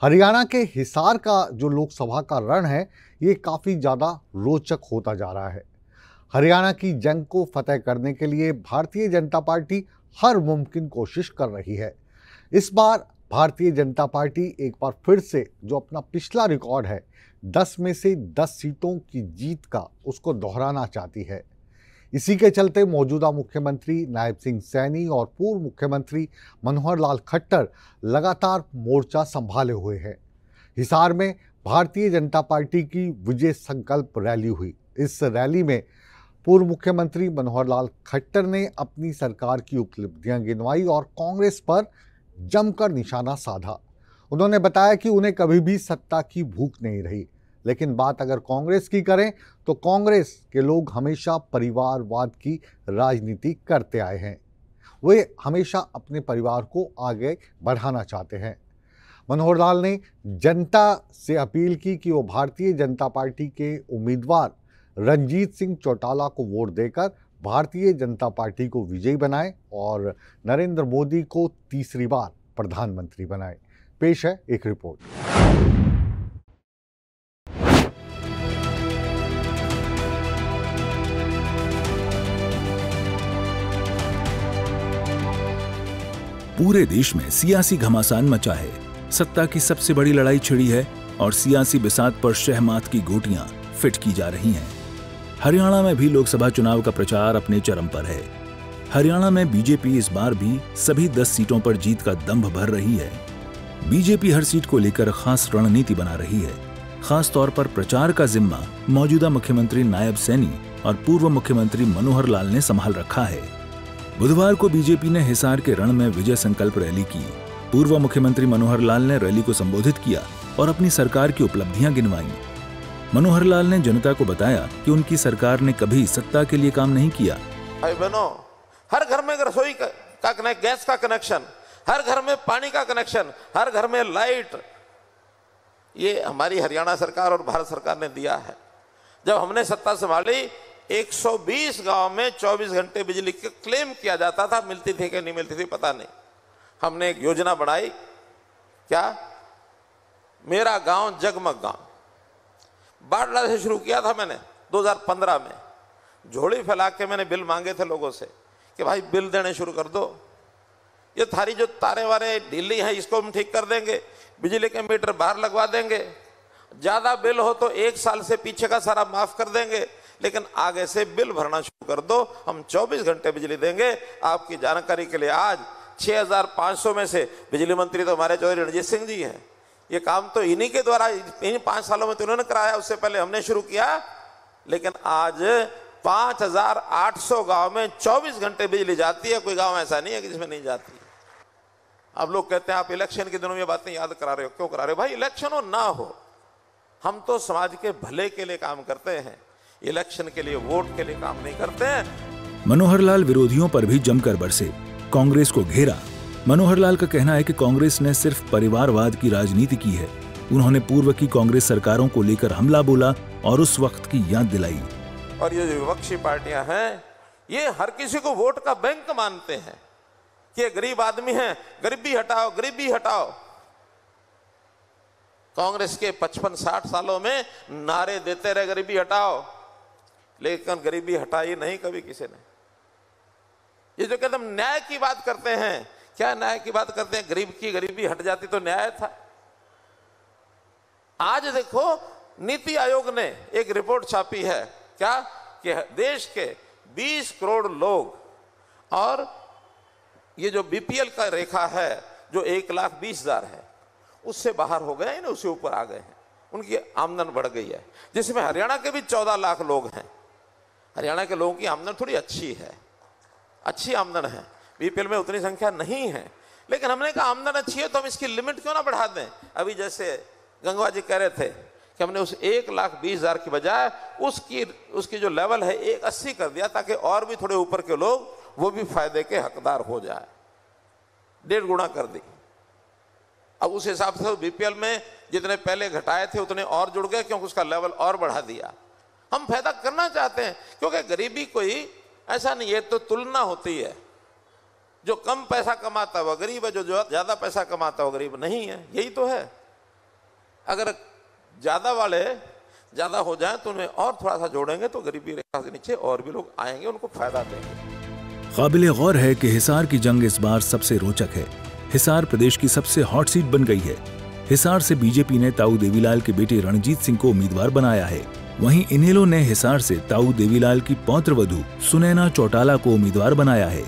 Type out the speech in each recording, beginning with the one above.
हरियाणा के हिसार का जो लोकसभा का रण है, ये काफ़ी ज़्यादा रोचक होता जा रहा है। हरियाणा की जंग को फतेह करने के लिए भारतीय जनता पार्टी हर मुमकिन कोशिश कर रही है। इस बार भारतीय जनता पार्टी एक बार फिर से जो अपना पिछला रिकॉर्ड है, 10 में से 10 सीटों की जीत का, उसको दोहराना चाहती है। इसी के चलते मौजूदा मुख्यमंत्री नायब सिंह सैनी और पूर्व मुख्यमंत्री मनोहर लाल खट्टर लगातार मोर्चा संभाले हुए हैं। हिसार में भारतीय जनता पार्टी की विजय संकल्प रैली हुई। इस रैली में पूर्व मुख्यमंत्री मनोहर लाल खट्टर ने अपनी सरकार की उपलब्धियां गिनवाई और कांग्रेस पर जमकर निशाना साधा। उन्होंने बताया कि उन्हें कभी भी सत्ता की भूख नहीं रही, लेकिन बात अगर कांग्रेस की करें तो कांग्रेस के लोग हमेशा परिवारवाद की राजनीति करते आए हैं। वे हमेशा अपने परिवार को आगे बढ़ाना चाहते हैं। मनोहर लाल ने जनता से अपील की कि वो भारतीय जनता पार्टी के उम्मीदवार रणजीत सिंह चौटाला को वोट देकर भारतीय जनता पार्टी को विजयी बनाएं और नरेंद्र मोदी को तीसरी बार प्रधानमंत्री बनाएं। पेश है एक रिपोर्ट। पूरे देश में सियासी घमासान मचा है। सत्ता की सबसे बड़ी लड़ाई छिड़ी है और सियासी बिसात पर शहमात की गोटियां फिट की जा रही हैं। हरियाणा में भी लोकसभा चुनाव का प्रचार अपने चरम पर है। हरियाणा में बीजेपी इस बार भी सभी 10 सीटों पर जीत का दंभ भर रही है। बीजेपी हर सीट को लेकर खास रणनीति बना रही है। खास तौर पर प्रचार का जिम्मा मौजूदा मुख्यमंत्री नायब सैनी और पूर्व मुख्यमंत्री मनोहर लाल ने संभाल रखा है। बुधवार को बीजेपी ने हिसार के रण में विजय संकल्प रैली की। पूर्व मुख्यमंत्री मनोहर लाल ने रैली को संबोधित किया और अपनी सरकार की उपलब्धियां गिनवाई। मनोहर लाल ने जनता को बताया कि उनकी सरकार ने कभी सत्ता के लिए काम नहीं किया। भाई बहनों, हर घर में रसोई का गैस का कनेक्शन, हर घर में पानी का कनेक्शन, हर घर में लाइट, ये हमारी हरियाणा सरकार और भारत सरकार ने दिया है। जब हमने सत्ता संभाली 120 गांव में 24 घंटे बिजली के क्लेम किया जाता था। मिलती थी कि नहीं मिलती थी पता नहीं। हमने एक योजना बनाई, क्या, मेरा गांव जगमग गांव। बाढ़ से शुरू किया था मैंने 2015 में। झोली फैला के मैंने बिल मांगे थे लोगों से कि भाई बिल देने शुरू कर दो, ये थारी जो तारे वारे ढीली हैं इसको हम ठीक कर देंगे, बिजली के मीटर बाहर लगवा देंगे, ज्यादा बिल हो तो 1 साल से पीछे का सारा माफ कर देंगे, लेकिन आगे से बिल भरना शुरू कर दो, हम 24 घंटे बिजली देंगे। आपकी जानकारी के लिए आज 6500 में से बिजली मंत्री तो हमारे चौधरी रणजीत सिंह जी हैं। ये काम तो इन्हीं के द्वारा, इन 5 सालों में तो उन्होंने कराया, उससे पहले हमने शुरू किया। लेकिन आज 5800 गांव में 24 घंटे बिजली जाती है। कोई गांव ऐसा नहीं है कि जिसमें नहीं जाती। अब लोग कहते हैं आप इलेक्शन के दिनों में बातें याद करा रहे हो, क्यों करा रहे हो? भाई इलेक्शन हो ना हो, हम तो समाज के भले के लिए काम करते हैं, इलेक्शन के लिए, वोट के लिए काम नहीं करते हैं। मनोहर लाल विरोधियों पर भी जमकर बरसे, कांग्रेस को घेरा। मनोहर लाल का कहना है कि कांग्रेस ने सिर्फ परिवारवाद की राजनीति की है। उन्होंने पूर्व की कांग्रेस सरकारों को लेकर हमला बोला और उस वक्त की याद दिलाई। और ये जो विपक्षी पार्टियां हैं, ये हर किसी को वोट का बैंक मानते हैं कि ये गरीब आदमी है, गरीबी हटाओ, गरीबी हटाओ। कांग्रेस के 55-60 सालों में नारे देते रहे गरीबी हटाओ, लेकिन गरीबी हटाई नहीं कभी किसी ने। ये जो कहते हम न्याय की बात करते हैं, क्या न्याय की बात करते हैं? गरीब की गरीबी हट जाती तो न्याय था। आज देखो, नीति आयोग ने एक रिपोर्ट छापी है, क्या, कि देश के 20 करोड़ लोग, और ये जो बीपीएल का रेखा है जो 1,20,000 है, उससे बाहर हो गए हैं ना, उससे ऊपर आ गए हैं। उनकी आमदन बढ़ गई है, जिसमें हरियाणा के भी 14 लाख लोग हैं। हरियाणा के लोगों की आमदन थोड़ी अच्छी है, अच्छी आमदन है, बीपीएल में उतनी संख्या नहीं है। लेकिन हमने कहा आमदन अच्छी है तो हम इसकी लिमिट क्यों ना बढ़ा दें। अभी जैसे गंगवा जी कह रहे थे कि हमने उस 1,20,000 की बजाय उसकी जो लेवल है 1,80 कर दिया, ताकि और भी थोड़े ऊपर के लोग वो भी फायदे के हकदार हो जाए। 1.5 गुना कर दी। अब उस हिसाब से बीपीएल में जितने पहले घटाए थे उतने और जुड़ गए, क्योंकि उसका लेवल और बढ़ा दिया। हम फायदा करना चाहते हैं, क्योंकि गरीबी कोई ऐसा नहीं है, तो तुलना होती है। जो कम पैसा कमाता है वो गरीब है, जो ज्यादा पैसा कमाता है वो गरीब नहीं है। यही तो है। अगर ज्यादा वाले ज्यादा हो जाए तो उन्हें और थोड़ा सा जोड़ेंगे तो गरीबी रेखा से नीचे और भी लोग आएंगे, उनको फायदा देंगे। काबिले गौर है कि हिसार की जंग इस बार सबसे रोचक है। हिसार प्रदेश की सबसे हॉट सीट बन गई है। हिसार से बीजेपी ने ताऊ देवीलाल के बेटे रणजीत सिंह को उम्मीदवार बनाया है। वहीं इनेलो ने हिसार से ताऊ देवीलाल की पौत्रवधू सुनैना चौटाला को उम्मीदवार बनाया है।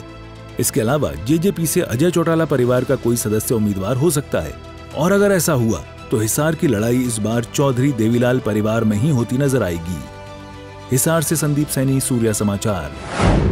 इसके अलावा जेजेपी से अजय चौटाला परिवार का कोई सदस्य उम्मीदवार हो सकता है, और अगर ऐसा हुआ तो हिसार की लड़ाई इस बार चौधरी देवीलाल परिवार में ही होती नजर आएगी। हिसार से संदीप सैनी, सूर्या समाचार।